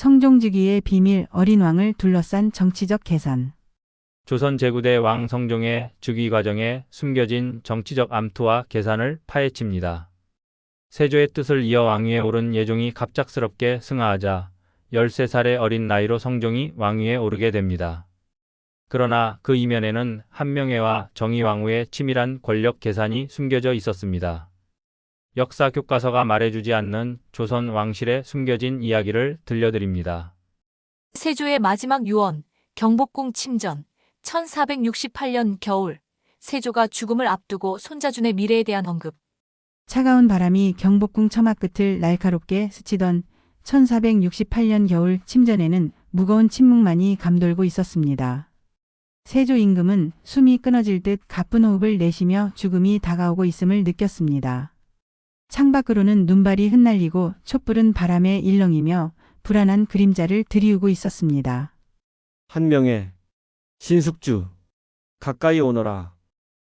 성종즉위의 비밀, 어린 왕을 둘러싼 정치적 계산. 조선 제9대 왕 성종의 즉위 과정에 숨겨진 정치적 암투와 계산을 파헤칩니다. 세조의 뜻을 이어 왕위에 오른 예종이 갑작스럽게 승하하자 13살의 어린 나이로 성종이 왕위에 오르게 됩니다. 그러나 그 이면에는 한명회와 정의왕후의 치밀한 권력 계산이 숨겨져 있었습니다. 역사 교과서가 말해주지 않는 조선 왕실의 숨겨진 이야기를 들려드립니다. 세조의 마지막 유언, 경복궁 침전, 1468년 겨울, 세조가 죽음을 앞두고 손자준의 미래에 대한 언급. 차가운 바람이 경복궁 처마 끝을 날카롭게 스치던 1468년 겨울 침전에는 무거운 침묵만이 감돌고 있었습니다. 세조 임금은 숨이 끊어질 듯 가쁜 호흡을 내쉬며 죽음이 다가오고 있음을 느꼈습니다. 창밖으로는 눈발이 흩날리고 촛불은 바람에 일렁이며 불안한 그림자를 들이우고 있었습니다. 한명회, 신숙주, 가까이 오너라.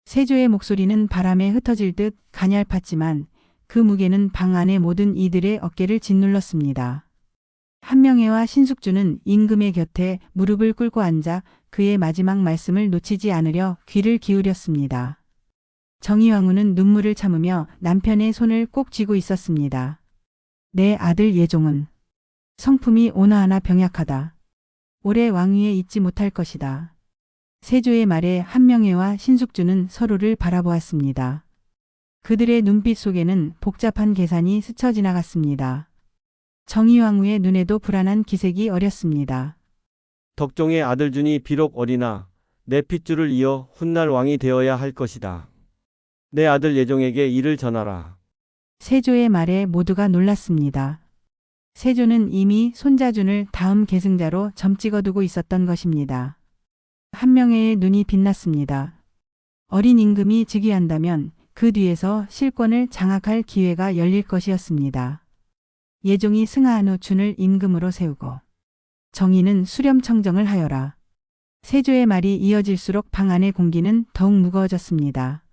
세조의 목소리는 바람에 흩어질 듯 가냘팠지만 그 무게는 방 안의 모든 이들의 어깨를 짓눌렀습니다. 한명회와 신숙주는 임금의 곁에 무릎을 꿇고 앉아 그의 마지막 말씀을 놓치지 않으려 귀를 기울였습니다. 정의왕후는 눈물을 참으며 남편의 손을 꼭 쥐고 있었습니다. 내 아들 예종은 성품이 오나하나 병약하다. 오래 왕위에 있지 못할 것이다. 세조의 말에 한명회와 신숙주는 서로를 바라보았습니다. 그들의 눈빛 속에는 복잡한 계산이 스쳐 지나갔습니다. 정의왕후의 눈에도 불안한 기색이 어렸습니다. 덕종의 아들준이 비록 어리나 내 핏줄을 이어 훗날 왕이 되어야 할 것이다. 내 아들 예종에게 이를 전하라. 세조의 말에 모두가 놀랐습니다. 세조는 이미 손자준을 다음 계승자로 점찍어두고 있었던 것입니다. 한명회의 눈이 빛났습니다. 어린 임금이 즉위한다면 그 뒤에서 실권을 장악할 기회가 열릴 것이었습니다. 예종이 승하한 후 준을 임금으로 세우고 정의는 수렴청정을 하여라. 세조의 말이 이어질수록 방 안의 공기는 더욱 무거워졌습니다.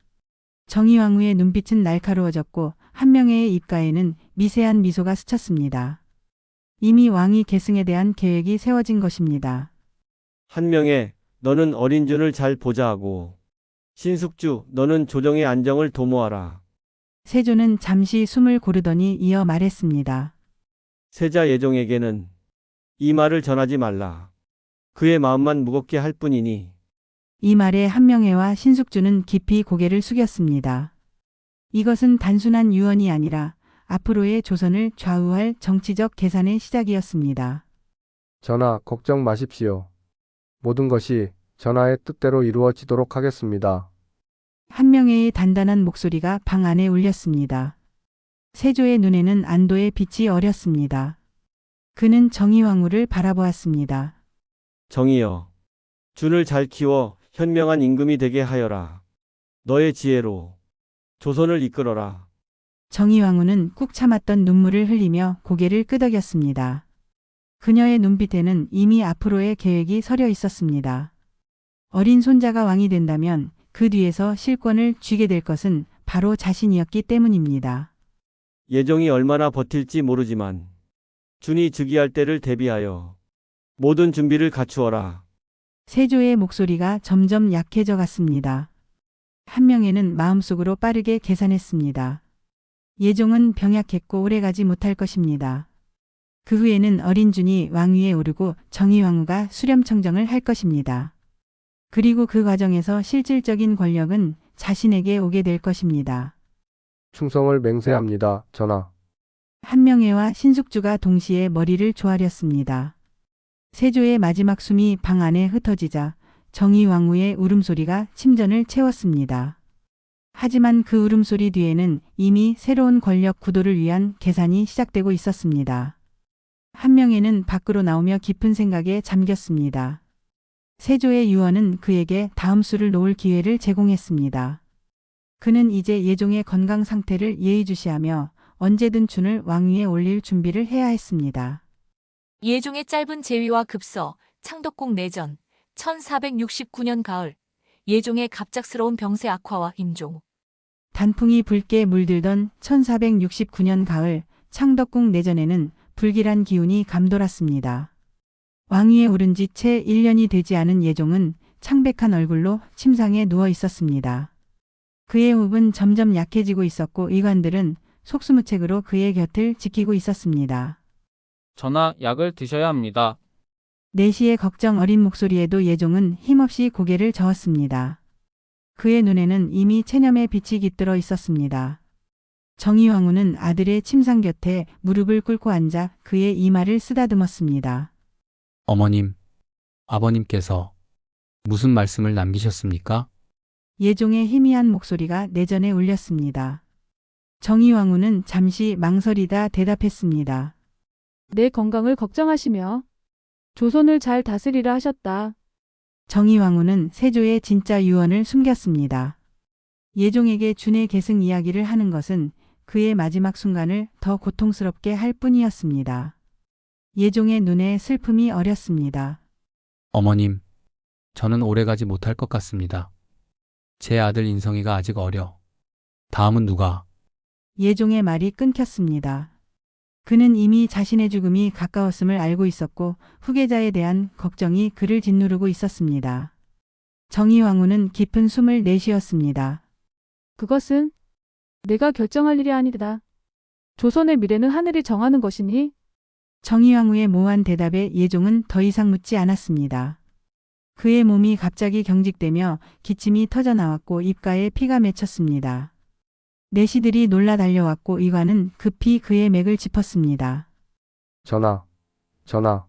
정의왕후의 눈빛은 날카로워졌고 한명회의 입가에는 미세한 미소가 스쳤습니다. 이미 왕위 계승에 대한 계획이 세워진 것입니다. 한명회, 너는 어린 준을 잘 보좌하고 신숙주, 너는 조정의 안정을 도모하라. 세조는 잠시 숨을 고르더니 이어 말했습니다. 세자 예종에게는 이 말을 전하지 말라. 그의 마음만 무겁게 할 뿐이니. 이 말에 한명회와 신숙주는 깊이 고개를 숙였습니다. 이것은 단순한 유언이 아니라 앞으로의 조선을 좌우할 정치적 계산의 시작이었습니다. 전하, 걱정 마십시오. 모든 것이 전하의 뜻대로 이루어지도록 하겠습니다. 한명회의 단단한 목소리가 방 안에 울렸습니다. 세조의 눈에는 안도의 빛이 어렸습니다. 그는 정의왕후를 바라보았습니다. 정의여, 준을 잘 키워 현명한 임금이 되게 하여라. 너의 지혜로 조선을 이끌어라. 정의왕후는 꾹 참았던 눈물을 흘리며 고개를 끄덕였습니다. 그녀의 눈빛에는 이미 앞으로의 계획이 서려 있었습니다. 어린 손자가 왕이 된다면 그 뒤에서 실권을 쥐게 될 것은 바로 자신이었기 때문입니다. 예종이 얼마나 버틸지 모르지만 준이 즉위할 때를 대비하여 모든 준비를 갖추어라. 세조의 목소리가 점점 약해져 갔습니다. 한명회는 마음속으로 빠르게 계산했습니다. 예종은 병약했고 오래가지 못할 것입니다. 그 후에는 어린 준이 왕위에 오르고 정의왕후가 수렴청정을 할 것입니다. 그리고 그 과정에서 실질적인 권력은 자신에게 오게 될 것입니다. 충성을 맹세합니다, 전하. 한명회와 신숙주가 동시에 머리를 조아렸습니다. 세조의 마지막 숨이 방 안에 흩어지자 정의왕후의 울음소리가 침전을 채웠습니다. 하지만 그 울음소리 뒤에는 이미 새로운 권력 구도를 위한 계산이 시작되고 있었습니다. 한명회는 밖으로 나오며 깊은 생각에 잠겼습니다. 세조의 유언은 그에게 다음 수를 놓을 기회를 제공했습니다. 그는 이제 예종의 건강 상태를 예의주시하며 언제든 준을 왕위에 올릴 준비를 해야 했습니다. 예종의 짧은 재위와 급서, 창덕궁 내전, 1469년 가을, 예종의 갑작스러운 병세 악화와 임종. 단풍이 붉게 물들던 1469년 가을, 창덕궁 내전에는 불길한 기운이 감돌았습니다. 왕위에 오른 지 채 1년이 되지 않은 예종은 창백한 얼굴로 침상에 누워 있었습니다. 그의 호흡은 점점 약해지고 있었고 의관들은 속수무책으로 그의 곁을 지키고 있었습니다. 전하, 약을 드셔야 합니다. 내시의 걱정 어린 목소리에도 예종은 힘없이 고개를 저었습니다. 그의 눈에는 이미 체념의 빛이 깃들어 있었습니다. 정의왕후는 아들의 침상 곁에 무릎을 꿇고 앉아 그의 이마를 쓰다듬었습니다. 어머님, 아버님께서 무슨 말씀을 남기셨습니까? 예종의 희미한 목소리가 내전에 울렸습니다. 정의왕후는 잠시 망설이다 대답했습니다. 내 건강을 걱정하시며 조선을 잘 다스리라 하셨다. 정의왕후는 세조의 진짜 유언을 숨겼습니다. 예종에게 준의 계승 이야기를 하는 것은 그의 마지막 순간을 더 고통스럽게 할 뿐이었습니다. 예종의 눈에 슬픔이 어렸습니다. 어머님, 저는 오래가지 못할 것 같습니다. 제 아들 인성이가 아직 어려. 다음은 누가? 예종의 말이 끊겼습니다. 그는 이미 자신의 죽음이 가까웠음을 알고 있었고 후계자에 대한 걱정이 그를 짓누르고 있었습니다. 정의왕후는 깊은 숨을 내쉬었습니다. 그것은 내가 결정할 일이 아니다. 조선의 미래는 하늘이 정하는 것이니 정의왕후의 모호한 대답에 예종은 더 이상 묻지 않았습니다. 그의 몸이 갑자기 경직되며 기침이 터져나왔고 입가에 피가 맺혔습니다. 내시들이 놀라 달려왔고 의관은 급히 그의 맥을 짚었습니다. 전하, 전하,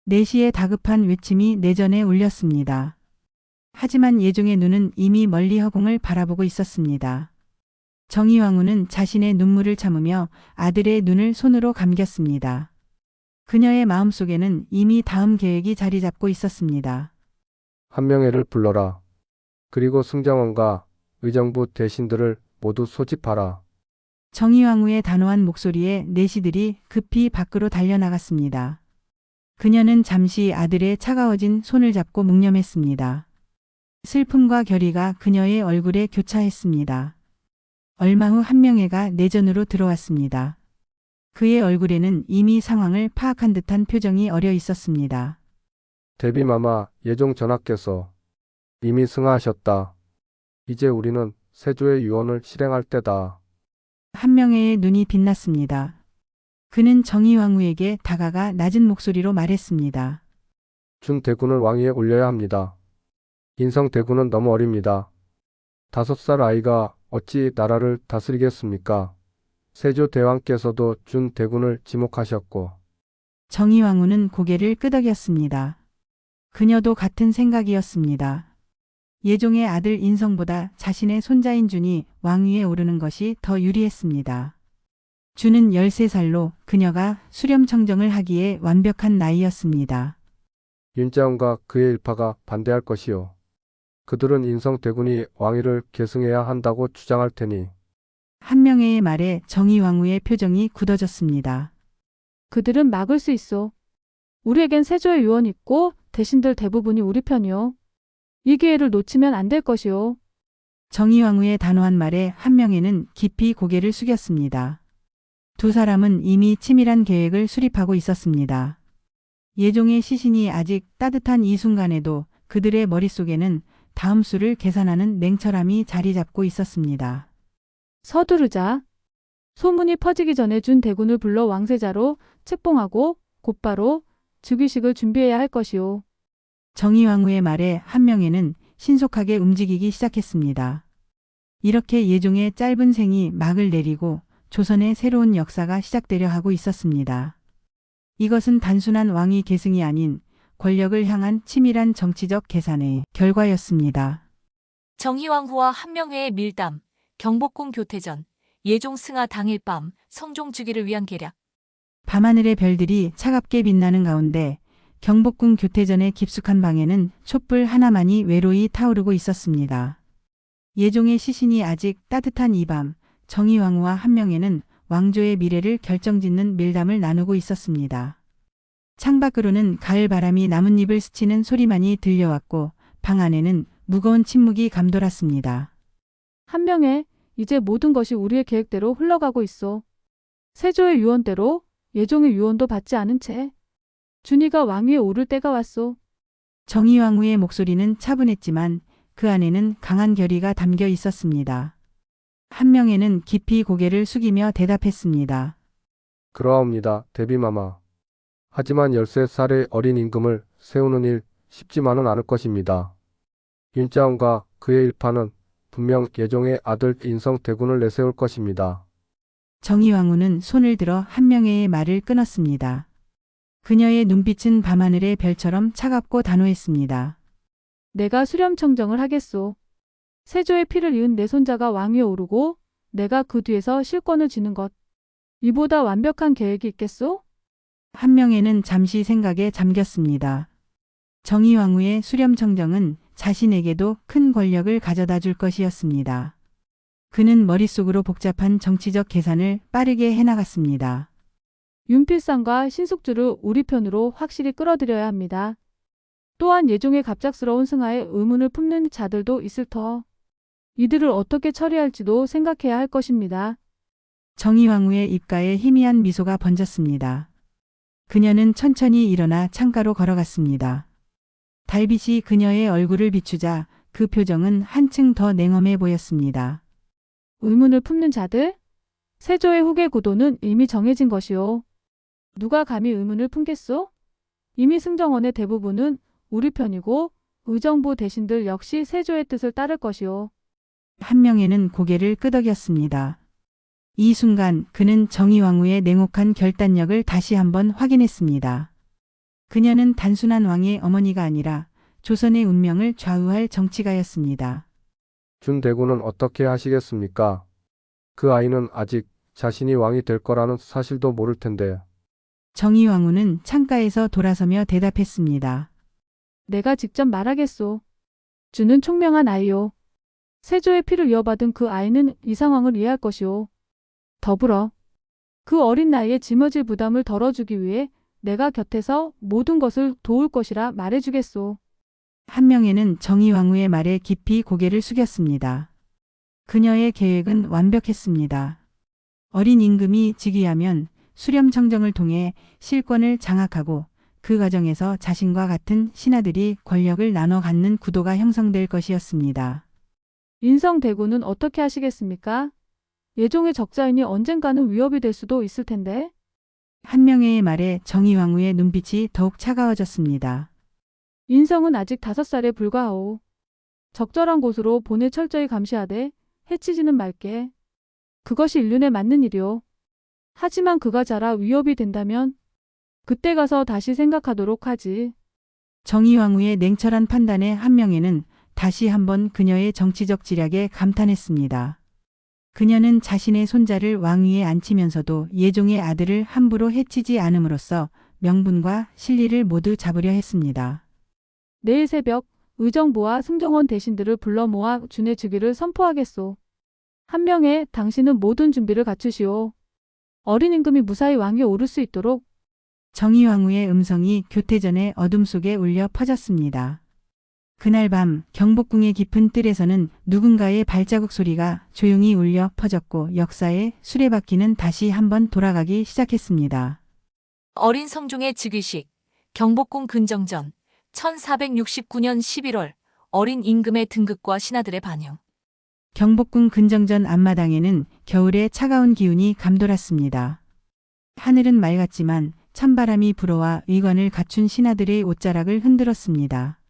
내시의 다급한 외침이 내전에 울렸습니다. 하지만 예종의 눈은 이미 멀리 허공을 바라보고 있었습니다. 정의왕후는 자신의 눈물을 참으며 아들의 눈을 손으로 감겼습니다. 그녀의 마음속에는 이미 다음 계획이 자리 잡고 있었습니다. 한명회를 불러라. 그리고 승정원과 의정부 대신들을 모두 소집하라. 정의왕후의 단호한 목소리에 내시들이 급히 밖으로 달려나갔습니다. 그녀는 잠시 아들의 차가워진 손을 잡고 묵념했습니다. 슬픔과 결의가 그녀의 얼굴에 교차했습니다. 얼마 후 한명회가 내전으로 들어왔습니다. 그의 얼굴에는 이미 상황을 파악한 듯한 표정이 어려 있었습니다. 대비마마 예종 전하께서 이미 승하하셨다. 이제 우리는 세조의 유언을 실행할 때다. 한명회의 눈이 빛났습니다. 그는 정의왕후에게 다가가 낮은 목소리로 말했습니다. 준대군을 왕위에 올려야 합니다. 인성대군은 너무 어립니다. 5살 아이가 어찌 나라를 다스리겠습니까? 세조 대왕께서도 준대군을 지목하셨고 정의왕후는 고개를 끄덕였습니다. 그녀도 같은 생각이었습니다. 예종의 아들 인성보다 자신의 손자인 준이 왕위에 오르는 것이 더 유리했습니다. 준은 13살로 그녀가 수렴청정을 하기에 완벽한 나이였습니다. 윤자원과 그의 일파가 반대할 것이요. 그들은 인성대군이 왕위를 계승해야 한다고 주장할 테니 한명회의 말에 정의왕후의 표정이 굳어졌습니다. 그들은 막을 수 있어. 우리에겐 세조의 유언이 있고 대신들 대부분이 우리 편이요. 이 기회를 놓치면 안 될 것이요. 정의왕후의 단호한 말에 한명회는 깊이 고개를 숙였습니다. 두 사람은 이미 치밀한 계획을 수립하고 있었습니다. 예종의 시신이 아직 따뜻한 이 순간에도 그들의 머릿속에는 다음 수를 계산하는 냉철함이 자리 잡고 있었습니다. 서두르자. 소문이 퍼지기 전에 준대군을 불러 왕세자로 책봉하고 곧바로 즉위식을 준비해야 할 것이요. 정의왕후의 말에 한명회는 신속하게 움직이기 시작했습니다. 이렇게 예종의 짧은 생이 막을 내리고 조선의 새로운 역사가 시작되려 하고 있었습니다. 이것은 단순한 왕위 계승이 아닌 권력을 향한 치밀한 정치적 계산의 결과였습니다. 정의왕후와 한명회의 밀담, 경복궁 교태전, 예종 승하 당일 밤 성종 즉위를 위한 계략. 밤하늘의 별들이 차갑게 빛나는 가운데 경복궁 교태전의 깊숙한 방에는 촛불 하나만이 외로이 타오르고 있었습니다. 예종의 시신이 아직 따뜻한 이 밤, 정의왕후와 한명회는 왕조의 미래를 결정짓는 밀담을 나누고 있었습니다. 창밖으로는 가을 바람이 나뭇잎을 스치는 소리만이 들려왔고 방 안에는 무거운 침묵이 감돌았습니다. 한명회, 이제 모든 것이 우리의 계획대로 흘러가고 있어. 세조의 유언대로 예종의 유언도 받지 않은 채 준이가 왕위에 오를 때가 왔소. 정의왕후의 목소리는 차분했지만 그 안에는 강한 결의가 담겨 있었습니다. 한명회는 깊이 고개를 숙이며 대답했습니다. 그러하옵니다, 대비마마. 하지만 13살의 어린 임금을 세우는 일 쉽지만은 않을 것입니다. 윤자원과 그의 일파는 분명 예종의 아들 인성대군을 내세울 것입니다. 정의왕후는 손을 들어 한명회의 말을 끊었습니다. 그녀의 눈빛은 밤하늘의 별처럼 차갑고 단호했습니다. 내가 수렴청정을 하겠소. 세조의 피를 이은 내 손자가 왕위에 오르고 내가 그 뒤에서 실권을 쥐는 것. 이보다 완벽한 계획이 있겠소? 한명회는 잠시 생각에 잠겼습니다. 정의왕후의 수렴청정은 자신에게도 큰 권력을 가져다 줄 것이었습니다. 그는 머릿속으로 복잡한 정치적 계산을 빠르게 해나갔습니다. 윤필상과 신숙주를 우리 편으로 확실히 끌어들여야 합니다. 또한 예종의 갑작스러운 승하에 의문을 품는 자들도 있을 터. 이들을 어떻게 처리할지도 생각해야 할 것입니다. 정의왕후의 입가에 희미한 미소가 번졌습니다. 그녀는 천천히 일어나 창가로 걸어갔습니다. 달빛이 그녀의 얼굴을 비추자 그 표정은 한층 더 냉엄해 보였습니다. 의문을 품는 자들? 세조의 후계 구도는 이미 정해진 것이오. 누가 감히 의문을 품겠소? 이미 승정원의 대부분은 우리 편이고 의정부 대신들 역시 세조의 뜻을 따를 것이오. 한명회는 고개를 끄덕였습니다. 이 순간 그는 정의왕후의 냉혹한 결단력을 다시 한번 확인했습니다. 그녀는 단순한 왕의 어머니가 아니라 조선의 운명을 좌우할 정치가였습니다. 준대군은 어떻게 하시겠습니까? 그 아이는 아직 자신이 왕이 될 거라는 사실도 모를 텐데. 정의왕후는 창가에서 돌아서며 대답했습니다. 내가 직접 말하겠소. 주는 총명한 아이요. 세조의 피를 이어받은 그 아이는 이 상황을 이해할 것이오. 더불어 그 어린 나이에 짊어질 부담을 덜어주기 위해 내가 곁에서 모든 것을 도울 것이라 말해주겠소. 한명회는 정의왕후의 말에 깊이 고개를 숙였습니다. 그녀의 계획은 완벽했습니다. 어린 임금이 즉위하면 수렴청정을 통해 실권을 장악하고 그 과정에서 자신과 같은 신하들이 권력을 나눠 갖는 구도가 형성될 것이었습니다. 인성대군은 어떻게 하시겠습니까? 예종의 적자이니 언젠가는 위협이 될 수도 있을 텐데. 한명회의 말에 정의왕후의 눈빛이 더욱 차가워졌습니다. 인성은 아직 5살에 불과하오. 적절한 곳으로 보내 철저히 감시하되 해치지는 말게. 그것이 인륜에 맞는 일이오. 하지만 그가 자라 위협이 된다면 그때 가서 다시 생각하도록 하지. 정의왕후의 냉철한 판단에 한명회는 다시 한번 그녀의 정치적 지략에 감탄했습니다. 그녀는 자신의 손자를 왕위에 앉히면서도 예종의 아들을 함부로 해치지 않음으로써 명분과 실리를 모두 잡으려 했습니다. 내일 새벽 의정부와 승정원 대신들을 불러 모아 준의 즉위를 선포하겠소. 한명회, 당신은 모든 준비를 갖추시오. 어린 임금이 무사히 왕위에 오를 수 있도록. 정의왕후의 음성이 교태전의 어둠 속에 울려 퍼졌습니다. 그날 밤 경복궁의 깊은 뜰에서는 누군가의 발자국 소리가 조용히 울려 퍼졌고 역사의 수레바퀴는 다시 한번 돌아가기 시작했습니다. 어린 성종의 즉위식, 경복궁 근정전, 1469년 11월, 어린 임금의 등극과 신하들의 반응. 경복궁 근정전 앞마당에는 겨울의 차가운 기운이 감돌았습니다. 하늘은 맑았지만 찬바람이 불어와 의관을 갖춘 신하들의 옷자락을 흔들었습니다.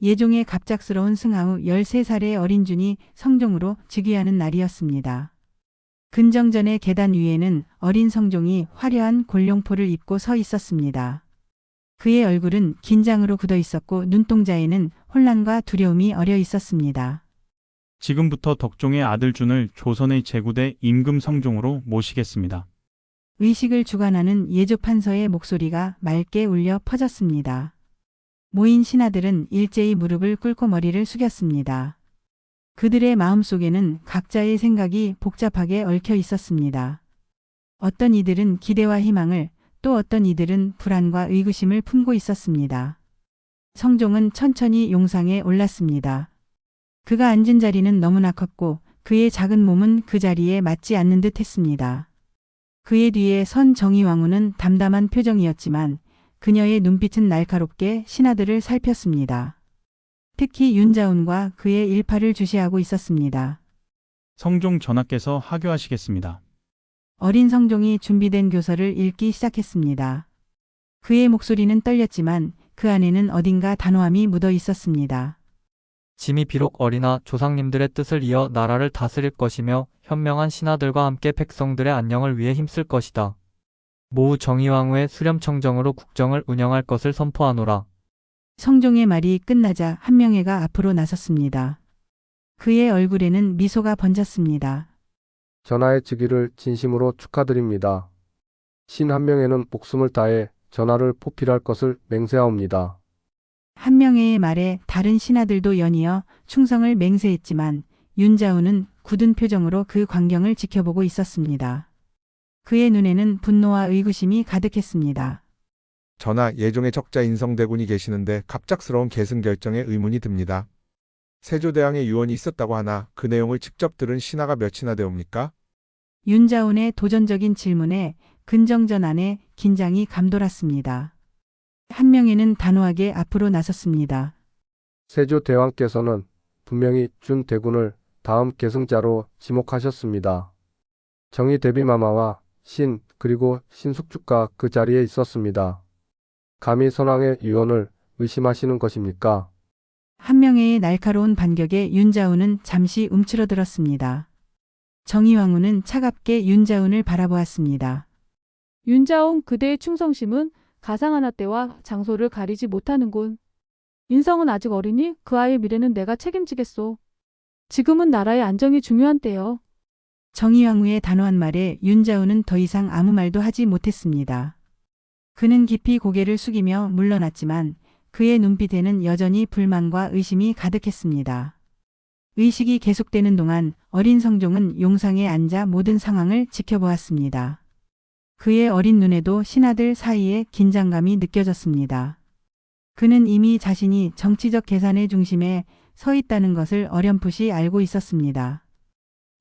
예종의 갑작스러운 승하 후 13살의 어린 준이 성종으로 즉위하는 날이었습니다. 근정전의 계단 위에는 어린 성종이 화려한 골룡포를 입고 서 있었습니다. 그의 얼굴은 긴장으로 굳어 있었고 눈동자에는 혼란과 두려움이 어려 있었습니다. 지금부터 덕종의 아들 준을 조선의 제구대 임금 성종으로 모시겠습니다. 의식을 주관하는 예조판서의 목소리가 맑게 울려 퍼졌습니다. 모인 신하들은 일제히 무릎을 꿇고 머리를 숙였습니다. 그들의 마음속에는 각자의 생각이 복잡하게 얽혀 있었습니다. 어떤 이들은 기대와 희망을, 또 어떤 이들은 불안과 의구심을 품고 있었습니다. 성종은 천천히 용상에 올랐습니다. 그가 앉은 자리는 너무나 컸고 그의 작은 몸은 그 자리에 맞지 않는 듯 했습니다. 그의 뒤에 선 정의왕후는 담담한 표정이었지만 그녀의 눈빛은 날카롭게 신하들을 살폈습니다. 특히 윤자운과 그의 일파를 주시하고 있었습니다. 성종 전하께서 하교하시겠습니다. 어린 성종이 준비된 교서를 읽기 시작했습니다. 그의 목소리는 떨렸지만 그 안에는 어딘가 단호함이 묻어 있었습니다. 짐이 비록 어리나 조상님들의 뜻을 이어 나라를 다스릴 것이며 현명한 신하들과 함께 백성들의 안녕을 위해 힘쓸 것이다. 모후 정의왕후의 수렴청정으로 국정을 운영할 것을 선포하노라. 성종의 말이 끝나자 한명회가 앞으로 나섰습니다. 그의 얼굴에는 미소가 번졌습니다. 전하의 즉위를 진심으로 축하드립니다. 신 한명회는 목숨을 다해 전하를 포필할 것을 맹세하옵니다. 한명회의 말에 다른 신하들도 연이어 충성을 맹세했지만 윤자우는 굳은 표정으로 그 광경을 지켜보고 있었습니다. 그의 눈에는 분노와 의구심이 가득했습니다. 전하, 예종의 적자 인성대군이 계시는데 갑작스러운 계승 결정에 의문이 듭니다. 세조대왕의 유언이 있었다고 하나 그 내용을 직접 들은 신하가 몇이나 되옵니까? 윤자운의 도전적인 질문에 근정전 안에 긴장이 감돌았습니다. 한명회는 단호하게 앞으로 나섰습니다. 세조대왕께서는 분명히 준대군을 다음 계승자로 지목하셨습니다. 정의대비마마와 신 그리고 신숙주가 그 자리에 있었습니다. 감히 선왕의 유언을 의심하시는 것입니까? 한명회의 날카로운 반격에 윤자운은 잠시 움츠러들었습니다. 정의왕후는 차갑게 윤자운을 바라보았습니다. 윤자옹 그대의 충성심은 가상 하나 때와 장소를 가리지 못하는군. 인성은 아직 어리니 그 아이의 미래는 내가 책임지겠소. 지금은 나라의 안정이 중요한 때요. 정의왕후의 단호한 말에 윤자운은 더 이상 아무 말도 하지 못했습니다. 그는 깊이 고개를 숙이며 물러났지만 그의 눈빛에는 여전히 불만과 의심이 가득했습니다. 의식이 계속되는 동안 어린 성종은 용상에 앉아 모든 상황을 지켜보았습니다. 그의 어린 눈에도 신하들 사이에 긴장감이 느껴졌습니다. 그는 이미 자신이 정치적 계산의 중심에 서 있다는 것을 어렴풋이 알고 있었습니다.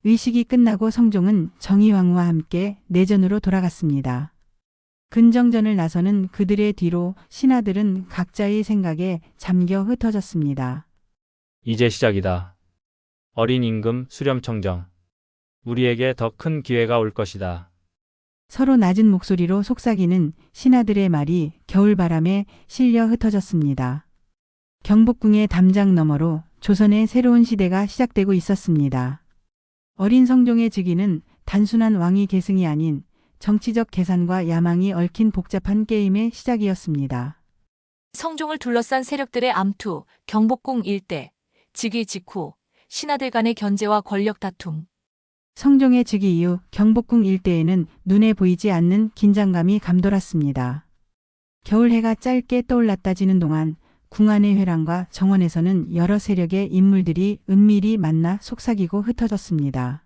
의식이 끝나고 성종은 정의왕후와 함께 내전으로 돌아갔습니다. 근정전을 나서는 그들의 뒤로 신하들은 각자의 생각에 잠겨 흩어졌습니다. 이제 시작이다. 어린 임금 수렴청정. 우리에게 더 큰 기회가 올 것이다. 서로 낮은 목소리로 속삭이는 신하들의 말이 겨울바람에 실려 흩어졌습니다. 경복궁의 담장 너머로 조선의 새로운 시대가 시작되고 있었습니다. 어린 성종의 즉위는 단순한 왕위 계승이 아닌 정치적 계산과 야망이 얽힌 복잡한 게임의 시작이었습니다. 성종을 둘러싼 세력들의 암투, 경복궁 일대, 즉위 직후, 신하들 간의 견제와 권력 다툼. 성종의 즉위 이후 경복궁 일대에는 눈에 보이지 않는 긴장감이 감돌았습니다. 겨울해가 짧게 떠올랐다 지는 동안 궁 안의 회랑과 정원에서는 여러 세력의 인물들이 은밀히 만나 속삭이고 흩어졌습니다.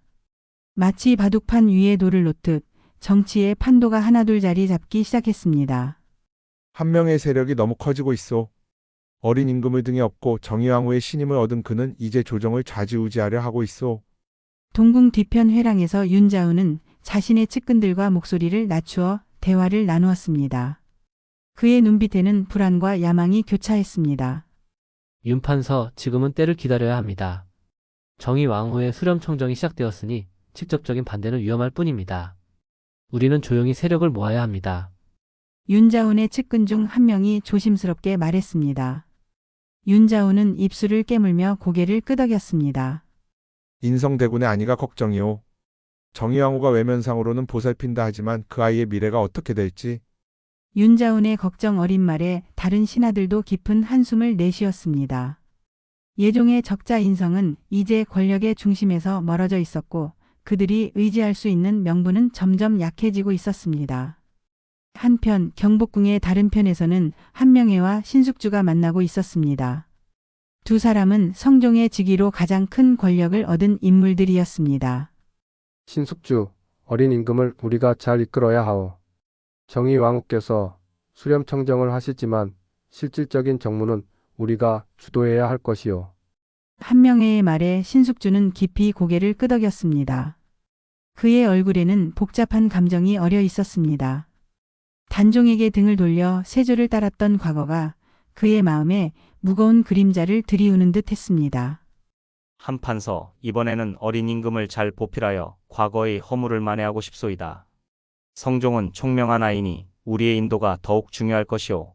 마치 바둑판 위에 돌을 놓듯 정치의 판도가 하나둘 자리 잡기 시작했습니다. 한명의 세력이 너무 커지고 있어. 어린 임금을 등에 업고 정의왕후의 신임을 얻은 그는 이제 조정을 좌지우지하려 하고 있어. 동궁 뒤편 회랑에서 윤자운은 자신의 측근들과 목소리를 낮추어 대화를 나누었습니다. 그의 눈빛에는 불안과 야망이 교차했습니다. 윤판서, 지금은 때를 기다려야 합니다. 정의왕후의 수렴청정이 시작되었으니 직접적인 반대는 위험할 뿐입니다. 우리는 조용히 세력을 모아야 합니다. 윤자운의 측근 중 한 명이 조심스럽게 말했습니다. 윤자운은 입술을 깨물며 고개를 끄덕였습니다. 인성대군의 안위가 걱정이오. 정의왕후가 외면상으로는 보살핀다 하지만 그 아이의 미래가 어떻게 될지. 윤자운의 걱정 어린 말에 다른 신하들도 깊은 한숨을 내쉬었습니다. 예종의 적자 인성은 이제 권력의 중심에서 멀어져 있었고 그들이 의지할 수 있는 명분은 점점 약해지고 있었습니다. 한편 경복궁의 다른 편에서는 한명회와 신숙주가 만나고 있었습니다. 두 사람은 성종의 즉위로 가장 큰 권력을 얻은 인물들이었습니다. 신숙주, 어린 임금을 우리가 잘 이끌어야 하오. 정의왕후께서 수렴청정을 하시지만 실질적인 정무는 우리가 주도해야 할 것이오. 한명회의 말에 신숙주는 깊이 고개를 끄덕였습니다. 그의 얼굴에는 복잡한 감정이 어려 있었습니다. 단종에게 등을 돌려 세조를 따랐던 과거가 그의 마음에 무거운 그림자를 들이우는 듯 했습니다. 한판서, 이번에는 어린 임금을 잘 보필하여 과거의 허물을 만회하고 싶소이다. 성종은 총명한 아이니 우리의 인도가 더욱 중요할 것이오.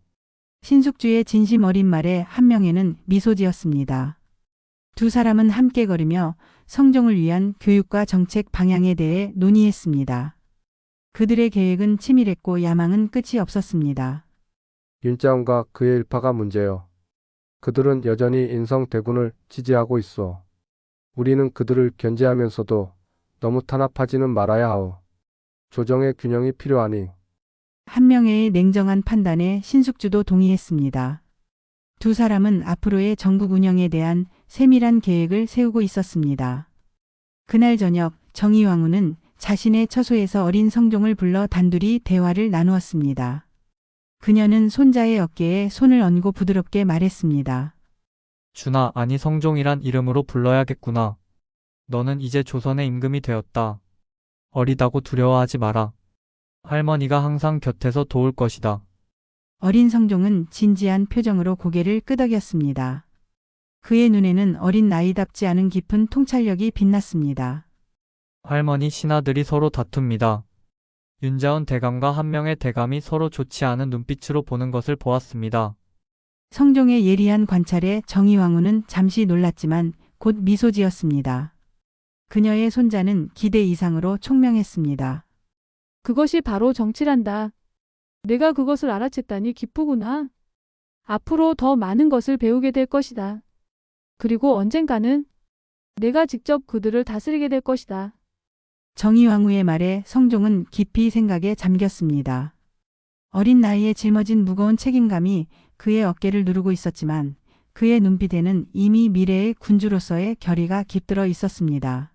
신숙주의 진심 어린 말에 한명회는 미소 지었습니다. 두 사람은 함께 걸으며 성종을 위한 교육과 정책 방향에 대해 논의했습니다. 그들의 계획은 치밀했고 야망은 끝이 없었습니다. 윤자원과 그의 일파가 문제요. 그들은 여전히 인성대군을 지지하고 있어. 우리는 그들을 견제하면서도 너무 탄압하지는 말아야 하오. 조정의 균형이 필요하니. 한명회의 냉정한 판단에 신숙주도 동의했습니다. 두 사람은 앞으로의 전국 운영에 대한 세밀한 계획을 세우고 있었습니다. 그날 저녁 정의왕후는 자신의 처소에서 어린 성종을 불러 단둘이 대화를 나누었습니다. 그녀는 손자의 어깨에 손을 얹고 부드럽게 말했습니다. 준아, 아니 성종이란 이름으로 불러야겠구나. 너는 이제 조선의 임금이 되었다. 어리다고 두려워하지 마라. 할머니가 항상 곁에서 도울 것이다. 어린 성종은 진지한 표정으로 고개를 끄덕였습니다. 그의 눈에는 어린 나이답지 않은 깊은 통찰력이 빛났습니다. 할머니, 신하들이 서로 다툽니다. 윤자원 대감과 한명의 대감이 서로 좋지 않은 눈빛으로 보는 것을 보았습니다. 성종의 예리한 관찰에 정의왕후는 잠시 놀랐지만 곧 미소 지었습니다. 그녀의 손자는 기대 이상으로 총명했습니다. 그것이 바로 정치란다. 내가 그것을 알아챘다니 기쁘구나. 앞으로 더 많은 것을 배우게 될 것이다. 그리고 언젠가는 내가 직접 그들을 다스리게 될 것이다. 정의왕후의 말에 성종은 깊이 생각에 잠겼습니다. 어린 나이에 짊어진 무거운 책임감이 그의 어깨를 누르고 있었지만 그의 눈빛에는 이미 미래의 군주로서의 결의가 깃들어 있었습니다.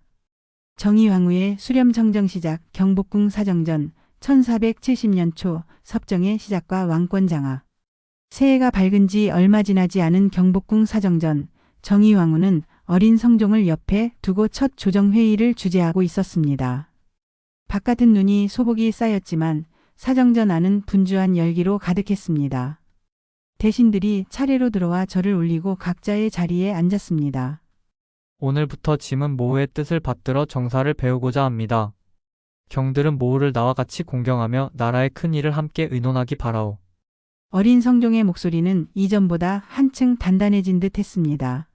정의왕후의 수렴청정 시작 경복궁 사정전 1470년 초 섭정의 시작과 왕권 장하. 새해가 밝은 지 얼마 지나지 않은 경복궁 사정전, 정의왕후는 어린 성종을 옆에 두고 첫 조정회의를 주재하고 있었습니다. 바깥은 눈이 소복이 쌓였지만 사정전 안은 분주한 열기로 가득했습니다. 대신들이 차례로 들어와 절을 올리고 각자의 자리에 앉았습니다. 오늘부터 짐은 모후의 뜻을 받들어 정사를 배우고자 합니다. 경들은 모후를 나와 같이 공경하며 나라의 큰 일을 함께 의논하기 바라오. 어린 성종의 목소리는 이전보다 한층 단단해진 듯 했습니다.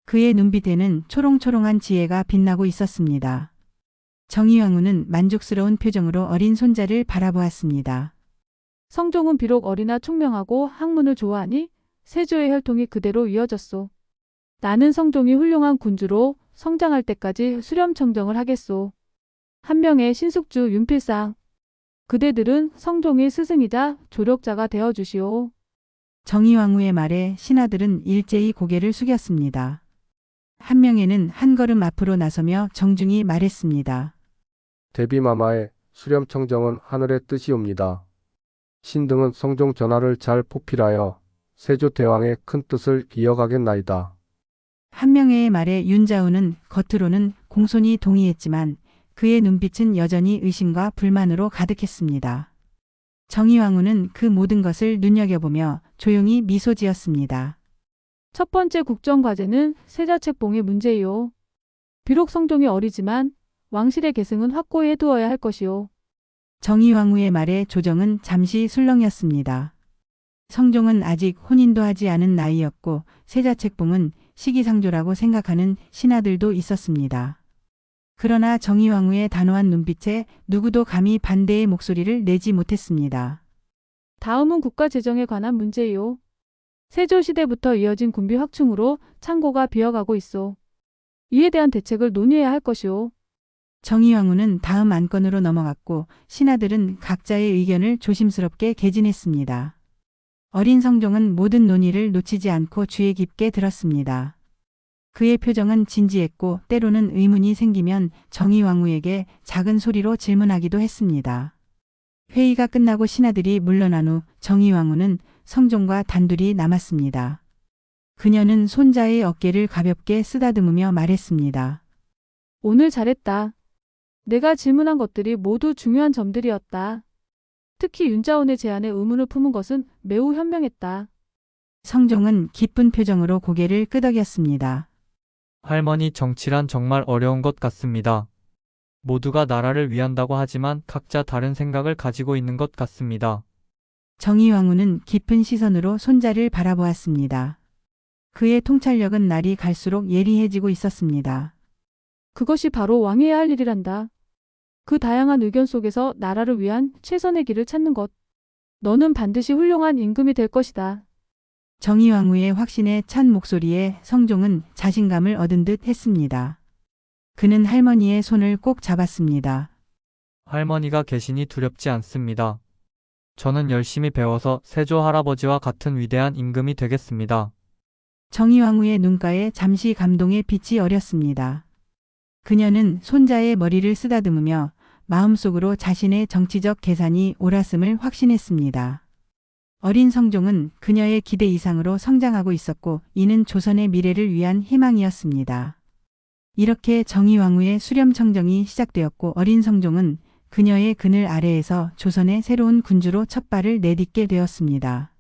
그의 눈빛에는 초롱초롱한 지혜가 빛나고 있었습니다. 정의왕후는 만족스러운 표정으로 어린 손자를 바라보았습니다. 성종은 비록 어리나 총명하고 학문을 좋아하니 세조의 혈통이 그대로 이어졌소. 나는 성종이 훌륭한 군주로 성장할 때까지 수렴청정을 하겠소. 한명의 신숙주, 윤필상. 그대들은 성종의 스승이자 조력자가 되어주시오. 정의왕후의 말에 신하들은 일제히 고개를 숙였습니다. 한명회는 한 걸음 앞으로 나서며 정중히 말했습니다. 대비마마의 수렴청정은 하늘의 뜻이옵니다. 신등은 성종 전하를 잘 포필하여 세조대왕의 큰 뜻을 이어가겠나이다. 한명회의 말에 윤자우는 겉으로는 공손히 동의했지만 그의 눈빛은 여전히 의심과 불만으로 가득했습니다. 정의왕후는 그 모든 것을 눈여겨보며 조용히 미소 지었습니다. 첫 번째 국정과제는 세자책봉의 문제이요. 비록 성종이 어리지만 왕실의 계승은 확고히 해두어야 할 것이요. 정의왕후의 말에 조정은 잠시 술렁였습니다. 성종은 아직 혼인도 하지 않은 나이였고 세자책봉은 시기상조라고 생각하는 신하들도 있었습니다. 그러나 정의왕후의 단호한 눈빛에 누구도 감히 반대의 목소리를 내지 못했습니다. 다음은 국가재정에 관한 문제이요. 세조시대부터 이어진 군비 확충으로 창고가 비어가고 있어. 이에 대한 대책을 논의해야 할 것이오. 정의왕후는 다음 안건으로 넘어갔고 신하들은 각자의 의견을 조심스럽게 개진했습니다. 어린 성종은 모든 논의를 놓치지 않고 주의 깊게 들었습니다. 그의 표정은 진지했고 때로는 의문이 생기면 정의왕후에게 작은 소리로 질문하기도 했습니다. 회의가 끝나고 신하들이 물러난 후 정의왕후는 성종과 단둘이 남았습니다. 그녀는 손자의 어깨를 가볍게 쓰다듬으며 말했습니다. 오늘 잘했다. 내가 질문한 것들이 모두 중요한 점들이었다. 특히 윤자원의 제안에 의문을 품은 것은 매우 현명했다. 성종은 기쁜 표정으로 고개를 끄덕였습니다. 할머니, 정치란 정말 어려운 것 같습니다. 모두가 나라를 위한다고 하지만 각자 다른 생각을 가지고 있는 것 같습니다. 정의왕후는 깊은 시선으로 손자를 바라보았습니다. 그의 통찰력은 날이 갈수록 예리해지고 있었습니다. 그것이 바로 왕이 해야 할 일이란다. 그 다양한 의견 속에서 나라를 위한 최선의 길을 찾는 것. 너는 반드시 훌륭한 임금이 될 것이다. 정의왕후의 확신에 찬 목소리에 성종은 자신감을 얻은 듯 했습니다. 그는 할머니의 손을 꼭 잡았습니다. 할머니가 계시니 두렵지 않습니다. 저는 열심히 배워서 세조 할아버지와 같은 위대한 임금이 되겠습니다. 정의왕후의 눈가에 잠시 감동의 빛이 어렸습니다. 그녀는 손자의 머리를 쓰다듬으며 마음속으로 자신의 정치적 계산이 옳았음을 확신했습니다. 어린 성종은 그녀의 기대 이상으로 성장하고 있었고 이는 조선의 미래를 위한 희망이었습니다. 이렇게 정의왕후의 수렴청정이 시작되었고 어린 성종은 그녀의 그늘 아래에서 조선의 새로운 군주로 첫 발을 내딛게 되었습니다.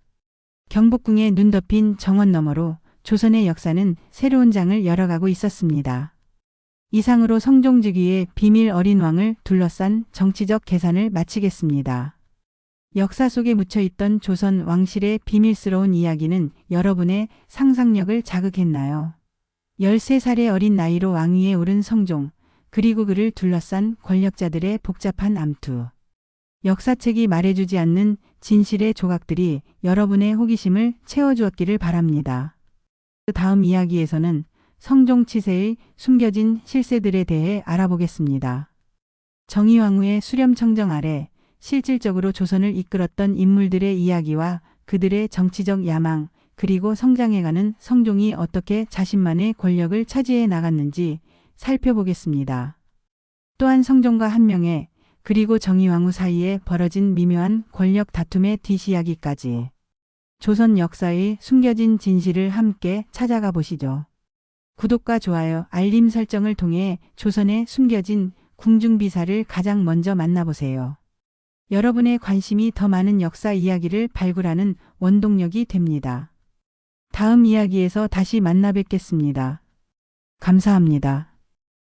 경복궁에 눈 덮인 정원 너머로 조선의 역사는 새로운 장을 열어가고 있었습니다. 이상으로 성종즉위의 비밀 어린 왕을 둘러싼 정치적 계산을 마치겠습니다. 역사 속에 묻혀있던 조선 왕실의 비밀스러운 이야기는 여러분의 상상력을 자극했나요? 13살의 어린 나이로 왕위에 오른 성종, 그리고 그를 둘러싼 권력자들의 복잡한 암투. 역사책이 말해주지 않는 진실의 조각들이 여러분의 호기심을 채워주었기를 바랍니다. 다음 이야기에서는 성종 치세의 숨겨진 실세들에 대해 알아보겠습니다. 정의왕후의 수렴청정 아래 실질적으로 조선을 이끌었던 인물들의 이야기와 그들의 정치적 야망, 그리고 성장해가는 성종이 어떻게 자신만의 권력을 차지해 나갔는지 살펴보겠습니다. 또한 성종과 한명회, 그리고 정의왕후 사이에 벌어진 미묘한 권력 다툼의 뒷이야기까지 조선 역사의 숨겨진 진실을 함께 찾아가 보시죠. 구독과 좋아요, 알림 설정을 통해 조선의 숨겨진 궁중비사를 가장 먼저 만나보세요. 여러분의 관심이 더 많은 역사 이야기를 발굴하는 원동력이 됩니다. 다음 이야기에서 다시 만나 뵙겠습니다. 감사합니다.